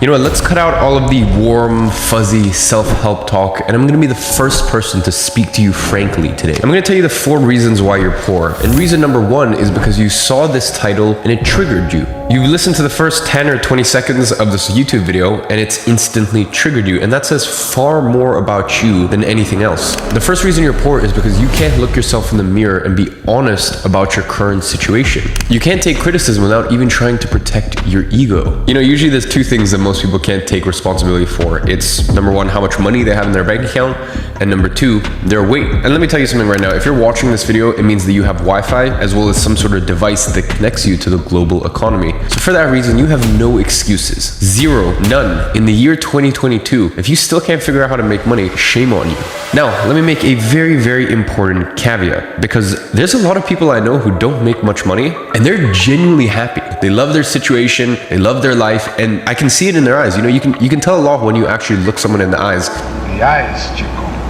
You know what, let's cut out all of the warm, fuzzy self-help talk, and I'm gonna be the first person to speak to you frankly today. I'm gonna tell you the 4 reasons why you're poor. And reason number 1 is because you saw this title and it triggered you. You listened to the first 10 or 20 seconds of this YouTube video and it's instantly triggered you. And that says far more about you than anything else. The first reason you're poor is because you can't look yourself in the mirror and be honest about your current situation. You can't take criticism without even trying to protect your ego. You know, usually there's 2 things that most people can't take responsibility for. It's number 1, how much money they have in their bank account, and number 2, their weight. And let me tell you something right now. If you're watching this video, it means that you have Wi-Fi as well as some sort of device that connects you to the global economy. So for that reason, you have no excuses. 0, none. In the year 2022, if you still can't figure out how to make money, shame on you. Now, let me make a very, very important caveat, because there's a lot of people I know who don't make much money and they're genuinely happy. They love their situation, they love their life, and I can see it in their eyes. You know, you can tell a lot when you actually look someone in the eyes.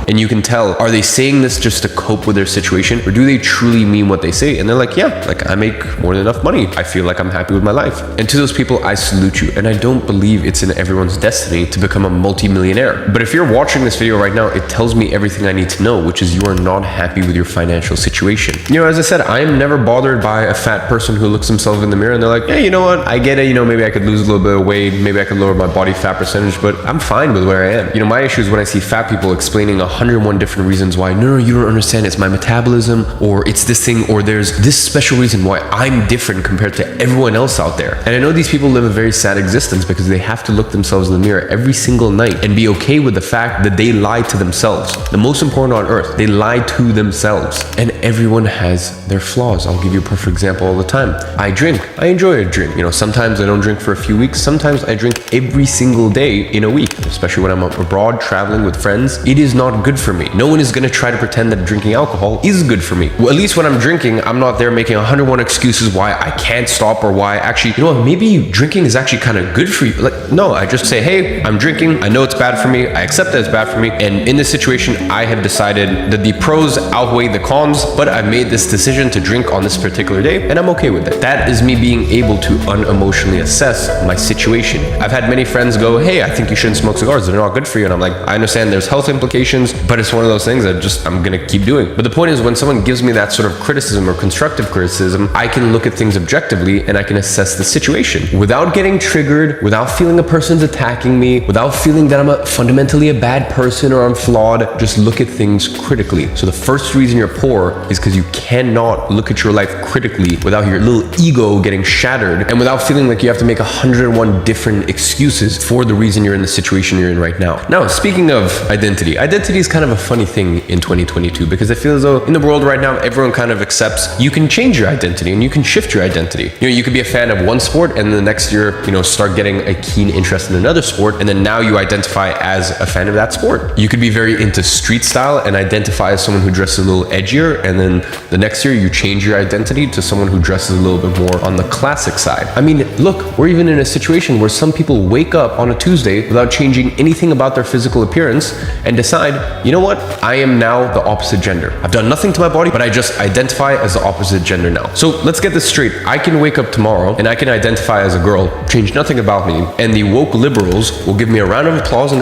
And you can tell, are they saying this just to cope with their situation, or do they truly mean what they say? And they're like, yeah, like I make more than enough money. I feel like I'm happy with my life. And to those people, I salute you. And I don't believe it's in everyone's destiny to become a multi-millionaire. But if you're watching this video right now, it tells me everything I need to know, which is you are not happy with your financial situation. You know, as I said, I am never bothered by a fat person who looks themselves in the mirror and they're like, hey, you know what? I get it. You know, maybe I could lose a little bit of weight. Maybe I could lower my body fat percentage, but I'm fine with where I am. You know, my issue is when I see fat people explaining 101 different reasons why, no, you don't understand, it's my metabolism, or it's this thing, or there's this special reason why I'm different compared to everyone else out there. And I know these people live a very sad existence because they have to look themselves in the mirror every single night and be okay with the fact that they lie to themselves. The most important on earth, they lie to themselves. And everyone has their flaws. I'll give you a perfect example all the time. I drink. I enjoy a drink. You know, sometimes I don't drink for a few weeks. Sometimes I drink every single day in a week, especially when I'm abroad traveling with friends. It is not good for me. No one is going to try to pretend that drinking alcohol is good for me. Well, at least when I'm drinking, I'm not there making 101 excuses why I can't stop, or why actually, you know what, maybe drinking is actually kind of good for you. Like, no, I just say, hey, I'm drinking. I know it's bad for me. I accept that it's bad for me. And in this situation, I have decided that the pros outweigh the cons, but I've made this decision to drink on this particular day, and I'm okay with it. That is me being able to unemotionally assess my situation. I've had many friends go, hey, I think you shouldn't smoke cigars. They're not good for you. And I'm like, I understand there's health implications, but it's one of those things that I'm gonna keep doing. But the point is, when someone gives me that sort of criticism or constructive criticism, I can look at things objectively and I can assess the situation without getting triggered, without feeling a person's attacking me, without feeling that I'm fundamentally a bad person or I'm flawed. Just look at things critically. So the first reason you're poor is because you cannot look at your life critically without your little ego getting shattered and without feeling like you have to make 101 different excuses for the reason you're in the situation you're in right now. Now, speaking of identity is kind of a funny thing in 2022, because I feel as though in the world right now, everyone kind of accepts you can change your identity and you can shift your identity. You know, you could be a fan of one sport and then the next year, you know, start getting a keen interest in another sport, and then now you identify as a fan of that sport. You could be very into street style and identify as someone who dresses a little edgier, and then the next year you change your identity to someone who dresses a little bit more on the classic side. I mean, look, we're even in a situation where some people wake up on a Tuesday without changing anything about their physical appearance and decide, you know what, I am now the opposite gender. I've done nothing to my body, but I just identify as the opposite gender now. So let's get this straight. I can wake up tomorrow and I can identify as a girl, change nothing about me, and the woke liberals will give me a round of applause and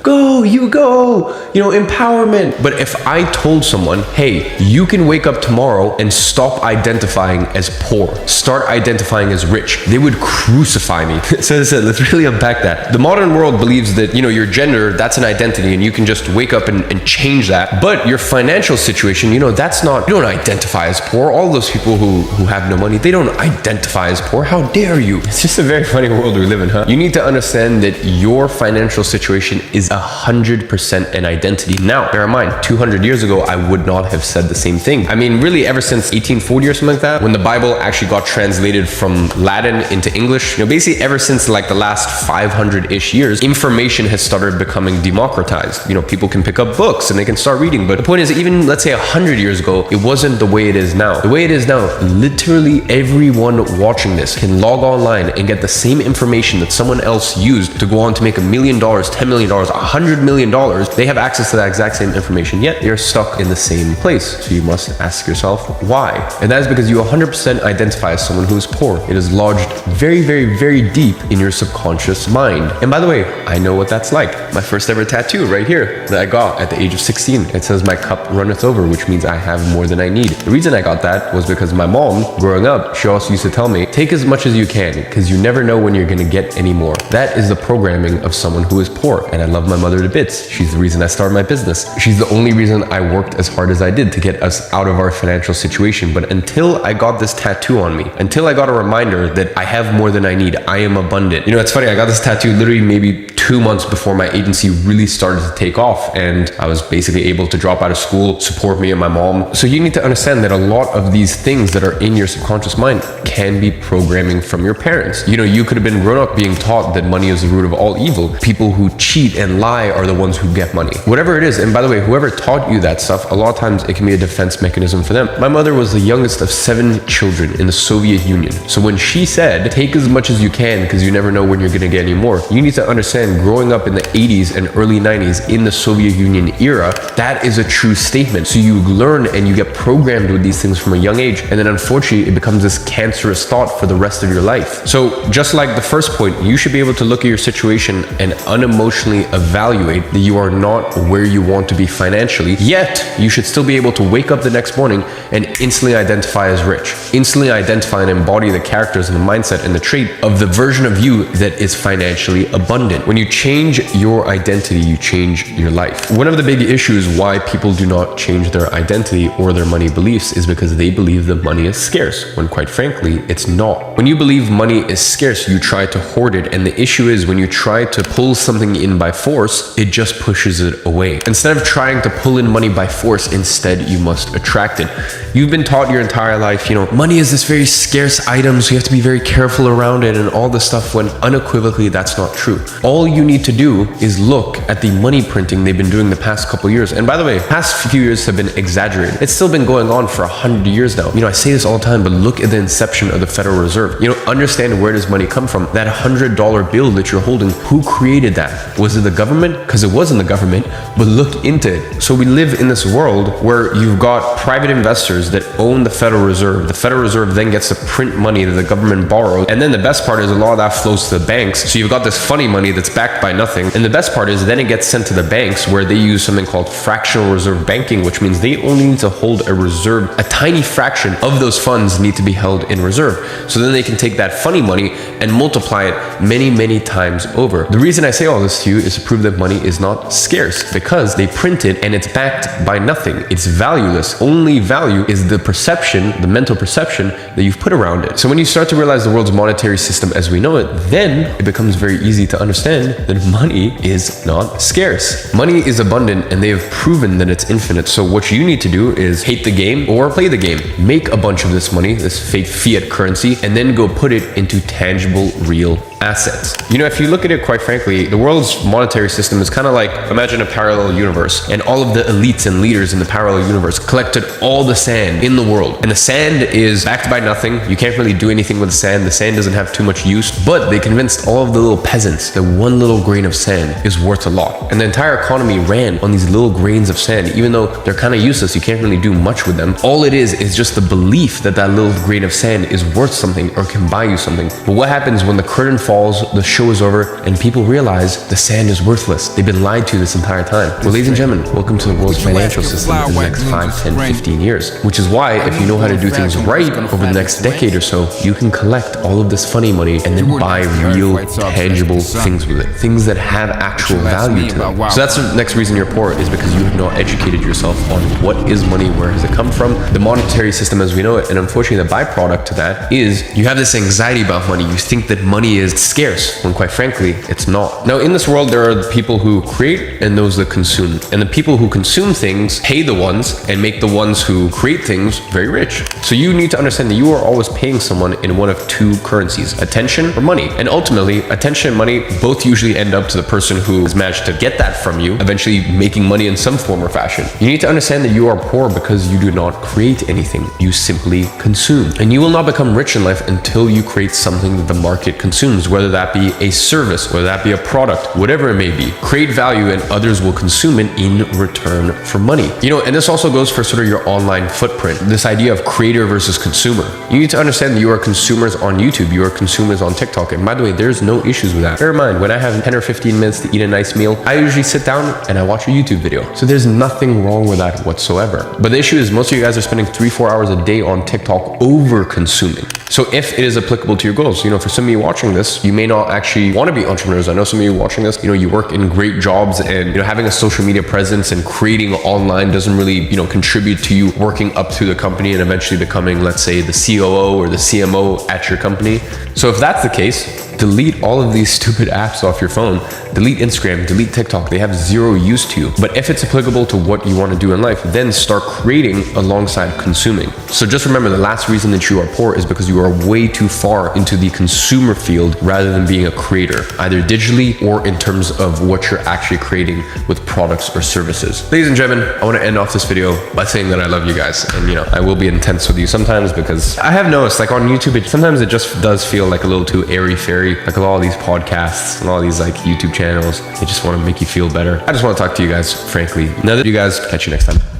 go, you go, you know, empowerment. But if I told someone, hey, you can wake up tomorrow and stop identifying as poor, start identifying as rich, they would crucify me. So let's really unpack that. The modern world believes that, you know, your gender, that's an identity and you can just wake up and change that. But your financial situation, you know, that's not, you don't identify as poor. All those people who have no money, they don't identify as poor. How dare you? It's just a very funny world we live in, huh? You need to understand that your financial situation is 100% an identity. Now, bear in mind, 200 years ago, I would not have said the same thing. I mean, really, ever since 1840 or something like that, when the Bible actually got translated from Latin into English, you know, basically ever since like the last 500-ish years, information has started becoming democratized. You know, people can pick up books and they can start reading. But the point is, even let's say 100 years ago, it wasn't the way it is now. The way it is now, literally everyone watching this can log online and get the same information that someone else used to go on to make $1 million, $10 million, $100 million, they have access to that exact same information, yet they're stuck in the same place. So you must ask yourself why. And that is because you 100% identify as someone who is poor. It is lodged very, very, very deep in your subconscious mind. And by the way, I know what that's like. My first ever tattoo right here that I got at the age of 16. It says my cup runneth over, which means I have more than I need. The reason I got that was because my mom, growing up, she also used to tell me, take as much as you can, because you never know when you're gonna get any more. That is the programming of someone who is poor. And I love my mother to bits. She's the reason I started my business. She's the only reason I worked as hard as I did to get us out of our financial situation. But until I got this tattoo on me, until I got a reminder that I have more than I need, I am abundant. You know, it's funny, I got this tattoo literally maybe 2 months before my agency really started to take off, and I was basically able to drop out of school, support me and my mom. So you need to understand that a lot of these things that are in your subconscious mind can be programming from your parents. You know, you could have been grown up being taught that money is the root of all evil. People who cheat and lie are the ones who get money. Whatever it is, and by the way, whoever taught you that stuff, a lot of times it can be a defense mechanism for them. My mother was the youngest of 7 children in the Soviet Union. So when she said, take as much as you can because you never know when you're gonna get any more, you need to understand, growing up in the 80s and early 90s in the Soviet Union era, that is a true statement. So you learn and you get programmed with these things from a young age, and then unfortunately it becomes this cancerous thought for the rest of your life. So just like the first point, you should be able to look at your situation and unemotionally evaluate that you are not where you want to be financially, yet you should still be able to wake up the next morning and instantly identify as rich, instantly identify and embody the characters and the mindset and the trait of the version of you that is financially abundant. When you change your identity, you change your life. One of the big issues why people do not change their identity or their money beliefs is because they believe that money is scarce, when quite frankly, it's not. When you believe money is scarce, you try to hoard it, and the issue is when you try to pull something in by force, it just pushes it away. Instead of trying to pull in money by force, instead you must attract it. You've been taught your entire life, you know, money is this very scarce item, so you have to be very careful around it and all this stuff, when unequivocally that's not true. All you need to do is look at the money printing they've been doing the past couple years. And by the way, past few years have been exaggerated. It's still been going on for 100 years now. You know, I say this all the time, but look at the inception of the Federal Reserve. You know, understand where does money come from. That $100 bill that you're holding, who created that? Was it the government? Because it wasn't the government, but look into it. So we live in this world where you've got private investors that own the Federal Reserve. The Federal Reserve then gets to print money that the government borrows. And then the best part is a lot of that flows to the banks. So you've got this funny money that's backed by nothing. And the best part is then it gets sent to the banks, where they use something called fractional reserve banking, which means they only need to hold a reserve. A tiny fraction of those funds need to be held in reserve. So then they can take that funny money and multiply it many, many times over. The reason I say all this to you is to prove that money is not scarce, because they print it and it's backed by nothing. It's valueless. Only value is the perception, the mental perception that you've put around it. So when you start to realize the world's monetary system as we know it, then it becomes very easy to understand that money is not scarce. Money is abundant, and they have proven that it's infinite. So what you need to do is hate the game or play the game. Make a bunch of this money, this fake fiat currency, and then go put it into tangible, real assets. You know, if you look at it, quite frankly, the world's monetary system is kind of like, imagine a parallel universe, and all of the elites and leaders in the parallel universe collected all the sand in the world. And the sand is backed by nothing. You can't really do anything with the sand. The sand doesn't have too much use, but they convinced all of the little peasants that one little grain of sand is worth a lot. And the entire economy ran on these little grains of sand. Even though they're kind of useless, you can't really do much with them. All it is just the belief that that little grain of sand is worth something or can buy you something. But what happens when the curtain falls, the show is over, and people realize the sand is worthless? They've been lied to this entire time. Well, ladies and gentlemen, welcome to the world's financial system in the next 5, 10, 15 years. Which is why, if you know how to do things right over the next decade or so, you can collect all of this funny money and then buy real, tangible things with it. Things that have actual value to them. So that's the next reason you're poor, is because you have not educated yourself on what is money, where has it come from, the monetary system as we know it. And unfortunately, the byproduct to that is you have this anxiety about money. You think that money is scarce, when quite frankly, it's not. Now, in this world, there are the people who create and those that consume. And the people who consume things pay the ones and make the ones who create things very rich. So you need to understand that you are always paying someone in one of two currencies, attention or money. And ultimately, attention and money both usually end up to the person who has managed to get that from you, eventually making money in some form or fashion. You need to understand that you are poor because you do not create anything. You simply consume. And you will not become rich in life until you create something that the market consumes. consumes, whether that be a service, whether that be a product, whatever it may be. Create value and others will consume it in return for money. And this also goes for sort of your online footprint. This idea of creator versus consumer. You need to understand that you are consumers on YouTube, you are consumers on TikTok. And by the way, there's no issues with that. Bear in mind, when I have 10 or 15 minutes to eat a nice meal, I usually sit down and I watch a YouTube video. So there's nothing wrong with that whatsoever. But the issue is most of you guys are spending 3-4 hours a day on TikTok over consuming. So if it is applicable to your goals, for some of you watching this, you may not actually want to be entrepreneurs. I know some of you watching this, you work in great jobs, and having a social media presence and creating online doesn't really, contribute to you working up through the company and eventually becoming, let's say, the COO or the CMO at your company. So if that's the case, delete all of these stupid apps off your phone. Delete Instagram, delete TikTok. They have zero use to you. But if it's applicable to what you want to do in life, then start creating alongside consuming. So just remember, the last reason that you are poor is because you are way too far into the consumer field rather than being a creator, either digitally or in terms of what you're actually creating with products or services. Ladies and gentlemen, I want to end off this video by saying that I love you guys. And I will be intense with you sometimes, because I have noticed, like on YouTube, sometimes it just does feel like a little too airy-fairy. Like a lot of these podcasts and all these like YouTube channels, they just want to make you feel better. I just want to talk to you guys frankly. Now that you guys, catch you next time.